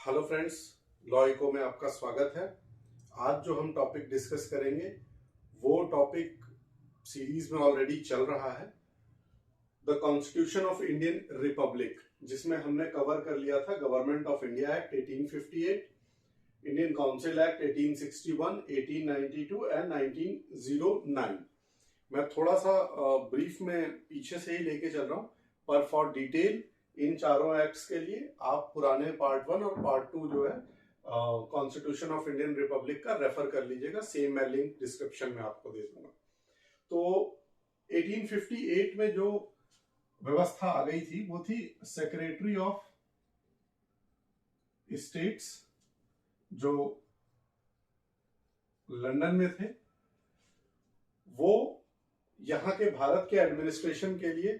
Hello friends, law eco में आपका स्वागत है। आज जो हम टॉपिक डिस्कस करेंगे वो टॉपिक सीरीज में ऑलरेडी चल रहा है, the constitution of Indian Republic, जिसमें हमने कवर कर लिया था government of India act 1858, Indian council act 1861, 1892 and 1909। मैं थोड़ा सा ब्रीफ में पीछे से ही लेके चल रहा हूँ, पर फॉर डिटेल इन चारों एक्ट्स के लिए आप पुराने पार्ट 1 और पार्ट 2 जो है कॉन्स्टिट्यूशन ऑफ इंडियन रिपब्लिक का रेफर कर लीजिएगा। सेम मैं लिंक डिस्क्रिप्शन में आपको दे दूंगा। तो 1858 में जो व्यवस्था आ गई थी वो थी सेक्रेटरी ऑफ स्टेट्स, जो लंदन में थे। वो यहाँ के भारत के एडमिनिस्ट्रेशन के लिए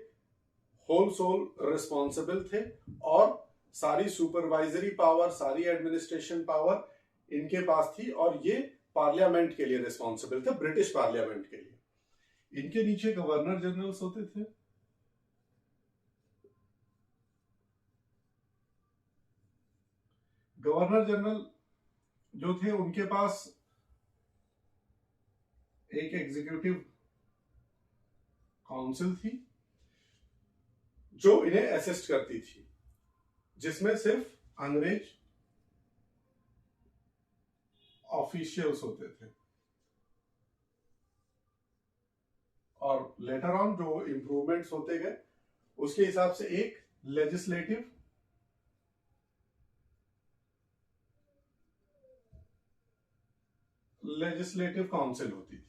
होल सोल रिस्पॉन्सिबल थे और सारी सुपरवाइजरी पावर, सारी एडमिनिस्ट्रेशन पावर इनके पास थी और ये पार्लियामेंट के लिए रिस्पॉन्सिबल थे, ब्रिटिश पार्लियामेंट के लिए। इनके नीचे गवर्नर जनरल्स होते थे। गवर्नर जनरल जो थे उनके पास एक एग्जीक्यूटिव काउंसिल थी जो इन्हें असिस्ट करती थी, जिसमें सिर्फ अंग्रेज ऑफिशियल्स होते थे। और लेटर ऑन जो इंप्रूवमेंट्स होते गए उसके हिसाब से एक लेजिस्लेटिव काउंसिल होती थी,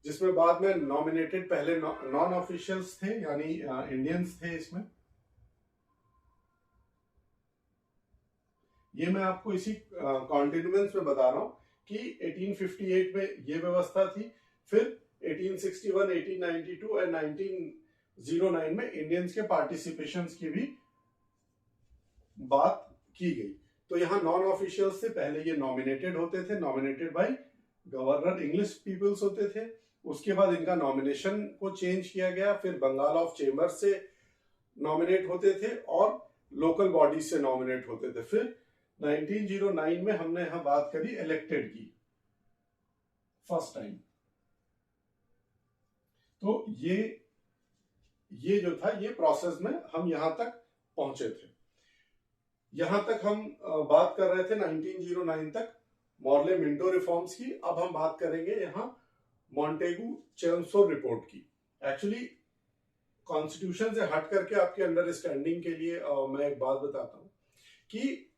जिसमें बाद में नॉमिनेटेड, पहले नॉन ऑफिशियल्स थे यानी इंडियंस थे इसमें। ये मैं आपको इसी कॉन्टिन्यूएंस में बता रहा हूं कि 1858 में ये व्यवस्था थी। फिर 1861, 1892 एंड 1909 में इंडियंस के पार्टिसिपेशन की भी बात की गई। तो यहाँ नॉन ऑफिशियल्स से पहले ये नॉमिनेटेड होते थे, nominated by governor, English peoples होते थे। उसके बाद इनका नॉमिनेशन को चेंज किया गया, फिर बंगाल ऑफ चेंबर से नॉमिनेट होते थे और लोकल बॉडीज से नॉमिनेट होते थे। फिर 1909 में हमने यहां बात करी इलेक्टेड की, फर्स्ट टाइम। तो ये जो था, ये प्रोसेस में हम यहां तक पहुंचे थे। यहां तक हम बात कर रहे थे 1909 तक मॉर्ले मिंटो रिफॉर्म्स की। अब हम बात करेंगे यहां मॉन्टेगू चेम्सफोर्ड रिपोर्ट की। एक्चुअली कॉन्स्टिट्यूशन से हट करके आपके अंडरस्टैंडिंग के लिए मैं एक बात बताता हूं कि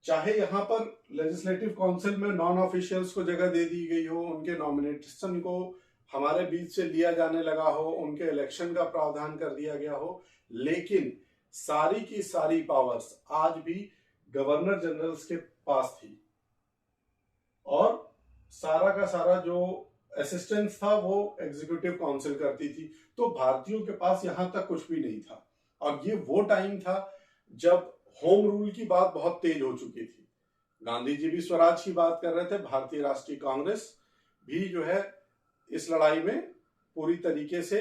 चाहे यहां पर लेजिस्लेटिव काउंसिल में नॉन ऑफिशियल्स को जगह दे दी गई हो, उनके नॉमिनेशन को हमारे बीच से लिया जाने लगा हो, उनके इलेक्शन का प्रावधान कर दिया गया हो, लेकिन सारी की सारी पावर्स आज भी गवर्नर जनरल्स के पास थी और सारा का सारा जो असिस्टेंस था वो एग्जीक्यूटिव काउंसिल करती थी। तो भारतीयों के पास यहां तक कुछ भी नहीं था। और ये वो टाइम था जब होम रूल की बात बहुत तेज हो चुकी थी। गांधी जी भी स्वराज की बात कर रहे थे, भारतीय राष्ट्रीय कांग्रेस भी जो है इस लड़ाई में पूरी तरीके से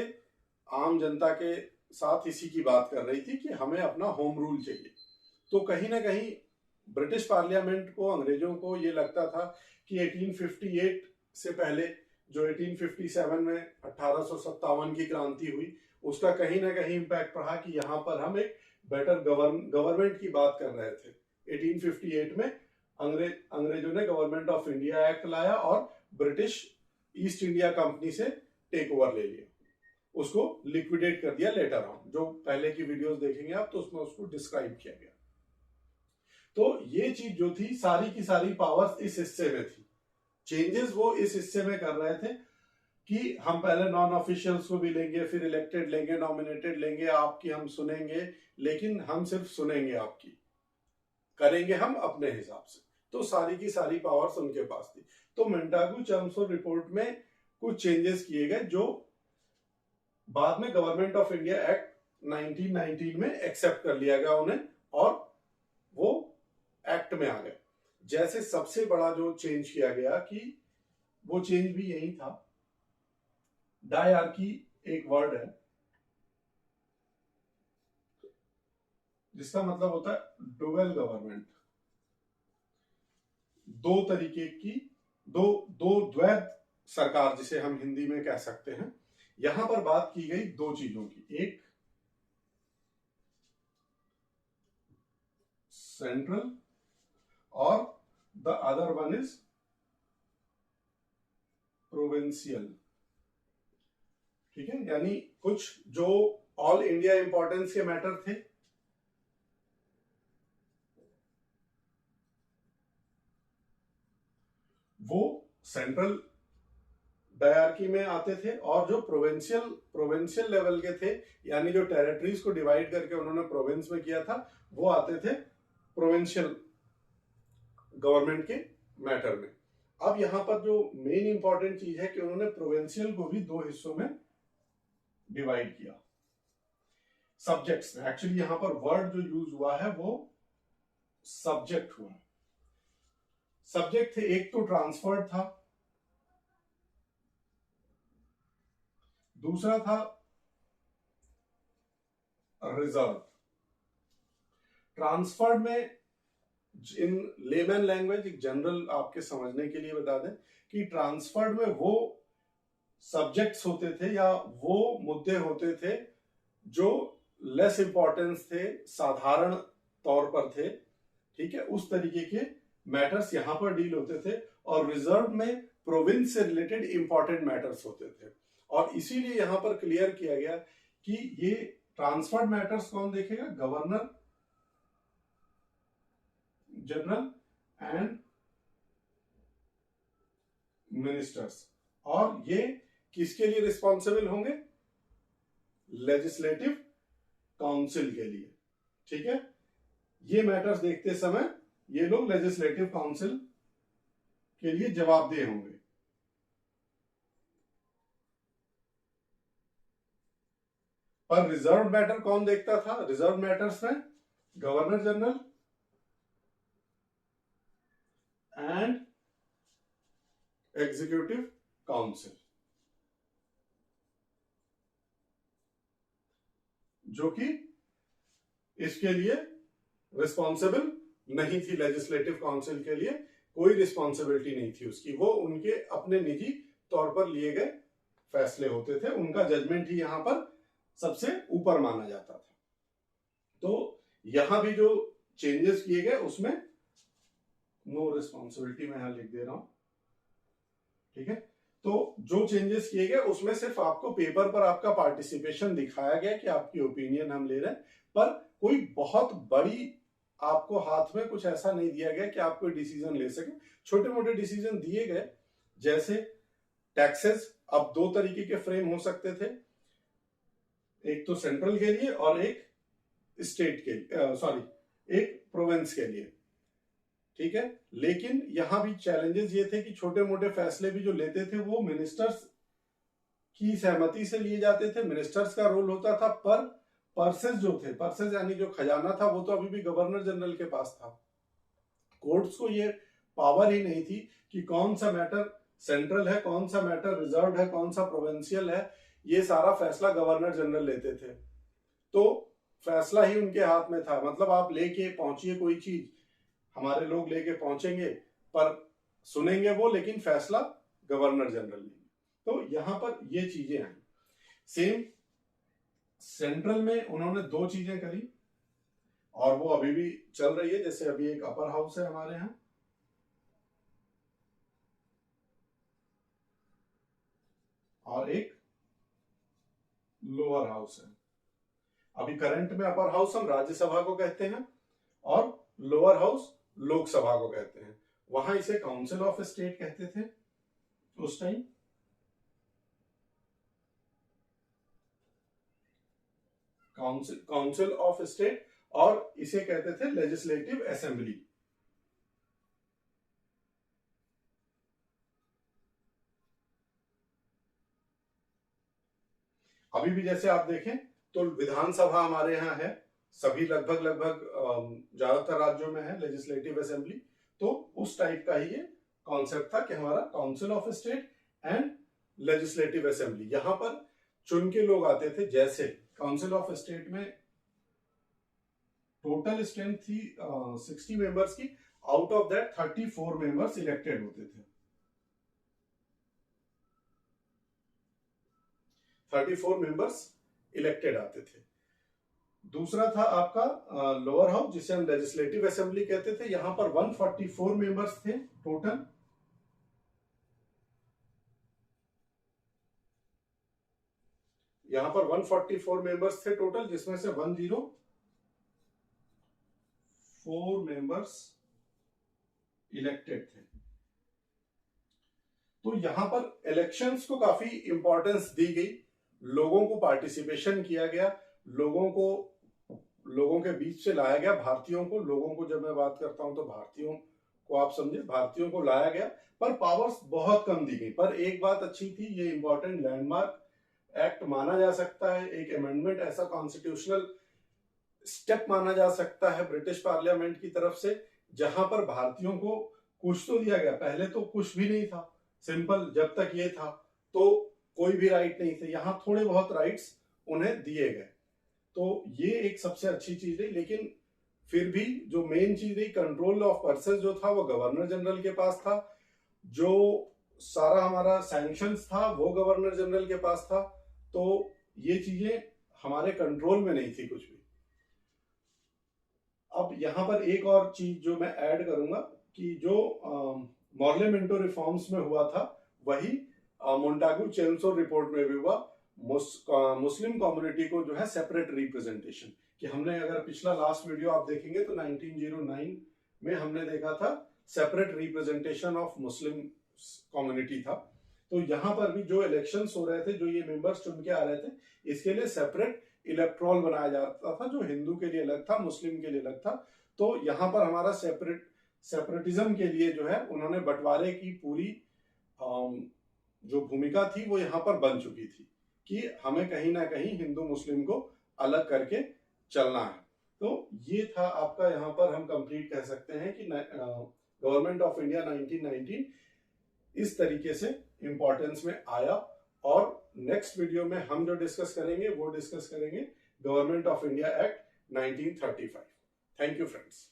आम जनता के साथ इसी की बात कर रही थी कि हमें अपना होम रूल चाहिए। तो कहीं ना कहीं ब्रिटिश पार्लियामेंट को, अंग्रेजों को ये लगता था कि 1858 से पहले जो 1857 में 1857 की क्रांति हुई, उसका कहीं ना कहीं इम्पैक्ट रहा कि यहाँ पर हम एक बेटर गवर्नमेंट की बात कर रहे थे। 1858 में अंग्रेजों ने गवर्नमेंट ऑफ इंडिया एक्ट लाया और ब्रिटिश ईस्ट इंडिया कंपनी से टेक ओवर ले लिया, उसको लिक्विडेट कर दिया लेटर ऑन। जो पहले की वीडियोस देखेंगे आप तो उसमें उसको डिस्क्राइब किया गया। तो ये चीज जो थी, सारी की सारी पावर्स इस हिस्से में थी। चेंजेस वो इस हिस्से में कर रहे थे कि हम पहले नॉन ऑफिशियल्स को भी लेंगे, फिर इलेक्टेड लेंगे, नॉमिनेटेड लेंगे, आपकी हम सुनेंगे, लेकिन हम सिर्फ सुनेंगे, आपकी करेंगे हम अपने हिसाब से। तो सारी की सारी पावर्स उनके पास थी। तो मोंटेगू चेम्सफोर्ड रिपोर्ट में कुछ चेंजेस किए गए जो बाद में गवर्नमेंट ऑफ इंडिया एक्ट 1919 में एक्सेप्ट कर लिया गया उन्हें और वो एक्ट में आ गए। जैसे सबसे बड़ा जो चेंज किया गया कि वो चेंज भी यही था, डायआर्की एक वर्ड है जिसका मतलब होता है डुअल गवर्नमेंट, दो तरीके की, दो दो द्वैध सरकार जिसे हम हिंदी में कह सकते हैं। यहां पर बात की गई दो चीजों की, एक सेंट्रल और the other one is provincial. ठीक है, यानी कुछ जो ऑल इंडिया इंपॉर्टेंस के मैटर थे, वो सेंट्रल डायरकी में आते थे, और जो प्रोविंशियल लेवल के थे, यानी जो टेरिटरीज को डिवाइड करके उन्होंने प्रोविंस में किया था, वो आते थे प्रोविंशियल गवर्नमेंट के मैटर में। अब यहां पर जो मेन इंपॉर्टेंट चीज है कि उन्होंने प्रोविंशियल को भी दो हिस्सों में डिवाइड किया। सब्जेक्ट्स में, एक्चुअली यहां पर वर्ड जो यूज हुआ है वो सब्जेक्ट हुआ। सब्जेक्ट थे, एक तो ट्रांसफर्ड था, दूसरा था रिजर्व। ट्रांसफर्ड में इन लेमैन लैंग्वेज एक जनरल आपके समझने के लिए बता दें कि ट्रांसफर्ड में वो सब्जेक्ट्स होते थे या वो मुद्दे होते थे जो लेस इंपॉर्टेंस थे, साधारण तौर पर थे। ठीक है, उस तरीके के मैटर्स यहां पर डील होते थे, और रिजर्व में प्रोविंस से रिलेटेड इंपॉर्टेंट मैटर्स होते थे। और इसीलिए यहां पर क्लियर किया गया कि ये ट्रांसफर्ड मैटर्स कौन देखेगा, गवर्नर जनरल एंड मिनिस्टर्स। और ये किसके लिए रिस्पॉन्सिबल होंगे, लेजिस्लेटिव काउंसिल के लिए। ठीक है, ये मैटर्स देखते समय ये लोग लेजिस्लेटिव काउंसिल के लिए जवाबदेह होंगे। पर रिजर्व मैटर कौन देखता था, रिजर्व मैटर्स में governor general and executive council, जो कि इसके लिए रिस्पॉन्सिबल नहीं थी। लेजिस्लेटिव काउंसिल के लिए कोई रिस्पॉन्सिबिलिटी नहीं थी उसकी, वो उनके अपने निजी तौर पर लिए गए फैसले होते थे, उनका जजमेंट ही यहां पर सबसे ऊपर माना जाता था। तो यहां भी जो चेंजेस किए गए उसमें नो रिस्पॉन्सिबिलिटी मैं यहां लिख दे रहा हूं। ठीक है, तो जो चेंजेस किए गए उसमें सिर्फ आपको पेपर पर आपका पार्टिसिपेशन दिखाया गया कि आपकी ओपिनियन हम ले रहे हैं, पर कोई बहुत बड़ी आपको हाथ में कुछ ऐसा नहीं दिया गया कि आप कोई डिसीजन ले सके। छोटे मोटे डिसीजन दिए गए, जैसे टैक्सेस अब दो तरीके के फ्रेम हो सकते थे, एक तो सेंट्रल के लिए और एक स्टेट के लिए, एक प्रोविंस के लिए। ठीक है, लेकिन यहां भी चैलेंजेस ये थे कि छोटे मोटे फैसले भी जो लेते थे वो मिनिस्टर्स की सहमति से लिए जाते थे, मिनिस्टर्स का रोल होता था, पर पर्सेस जो थे, पर्सेस यानी जो खजाना था, वो तो अभी भी गवर्नर जनरल के पास था। कोर्ट्स को ये पावर ही नहीं थी कि कौन सा मैटर सेंट्रल है, कौन सा मैटर रिजर्व है, कौन सा प्रोविंशियल है। ये सारा फैसला गवर्नर जनरल लेते थे, तो फैसला ही उनके हाथ में था। मतलब आप लेके पहुंचिए कोई चीज, हमारे लोग लेके पहुंचेंगे, पर सुनेंगे वो, लेकिन फैसला गवर्नर जनरल लेंगे। तो यहां पर ये चीजें आई। सेम सेंट्रल में उन्होंने दो चीजें करी और वो अभी भी चल रही है। जैसे अभी एक अपर हाउस है हमारे यहाँ, और एक लोअर हाउस है। अभी करंट में अपर हाउस हम राज्यसभा को कहते हैं और लोअर हाउस लोकसभा को कहते हैं। वहां इसे काउंसिल ऑफ स्टेट कहते थे उस टाइम। काउंसिल ऑफ स्टेट, और इसे कहते थे लेजिस्लेटिव असेंबली। अभी भी जैसे आप देखें तो विधानसभा हमारे यहाँ है, सभी लगभग ज्यादातर राज्यों में है लेजिस्लेटिव असेंबली। तो उस टाइप का ही ये कॉन्सेप्ट था कि हमारा council of state and legislative assembly, यहां पर चुन के लोग आते थे। जैसे काउंसिल ऑफ स्टेट में टोटल स्ट्रेंथ थी 60 मेंबर्स की, out of that 34 members elected होते थे। 34 मेंबर्स इलेक्टेड आते थे। दूसरा था आपका लोअर हाउस, जिसे हम लेजिस्लेटिव असेंबली कहते थे। यहां पर 144 मेंबर्स थे टोटल। यहां पर 144 मेंबर्स थे टोटल, जिसमें से 104 मेंबर्स इलेक्टेड थे। तो यहां पर इलेक्शंस को काफी इंपॉर्टेंस दी गई, लोगों को पार्टिसिपेशन किया गया, लोगों के बीच से लाया गया, भारतीयों को, लोगों को जब मैं बात करता हूं तो भारतीयों को आप समझे, भारतीयों को लाया गया, पर पावर्स बहुत कम दी गई। पर एक बात अच्छी थी, ये इंपॉर्टेंट लैंडमार्क एक्ट माना जा सकता है, एक अमेंडमेंट ऐसा कॉन्स्टिट्यूशनल स्टेप माना जा सकता है ब्रिटिश पार्लियामेंट की तरफ से, जहां पर भारतीयों को कुछ तो दिया गया। पहले तो कुछ भी नहीं था, सिंपल जब तक ये था तो कोई भी राइट नहीं थे, यहां थोड़े बहुत राइट्स उन्हें दिए गए। तो ये एक सबसे अच्छी चीज रही। लेकिन फिर भी जो मेन चीज रही, कंट्रोल ऑफ पर्सेस जो था वो गवर्नर जनरल के पास था, जो सारा हमारा सैंक्शंस था वो गवर्नर जनरल के पास था। तो ये चीजें हमारे कंट्रोल में नहीं थी कुछ भी। अब यहां पर एक और चीज जो मैं ऐड करूंगा कि जो मॉर्ले मिंटो रिफॉर्म्स में हुआ था, वही मोंटागू चेम्सफोर्ड रिपोर्ट में भी हुआ। मुस्लिम कम्युनिटी को जो है सेपरेट रिप्रेजेंटेशन, कि हमने अगर पिछला लास्ट वीडियो आप देखेंगे तो 1909 में हमने देखा था separate representation of Muslim community था। तो यहां पर भी जो इलेक्शंस हो रहे थे, जो ये मेंबर्स चुन के आ रहे थे, इसके लिए सेपरेट इलेक्ट्रोल बनाया जाता था, जो हिंदू के लिए अलग था, मुस्लिम के लिए अलग था। तो यहां पर हमारा सेपरेटिज्म के लिए जो है उन्होंने बंटवारे की पूरी जो भूमिका थी वो यहाँ पर बन चुकी थी, कि हमें कहीं ना कहीं हिंदू मुस्लिम को अलग करके चलना है। तो ये था आपका, यहाँ पर हम कंप्लीट कह सकते हैं कि गवर्नमेंट ऑफ इंडिया 1919 इस तरीके से इंपॉर्टेंस में आया। और नेक्स्ट वीडियो में हम जो डिस्कस करेंगे वो डिस्कस करेंगे government of India act 1935। Thank you friends.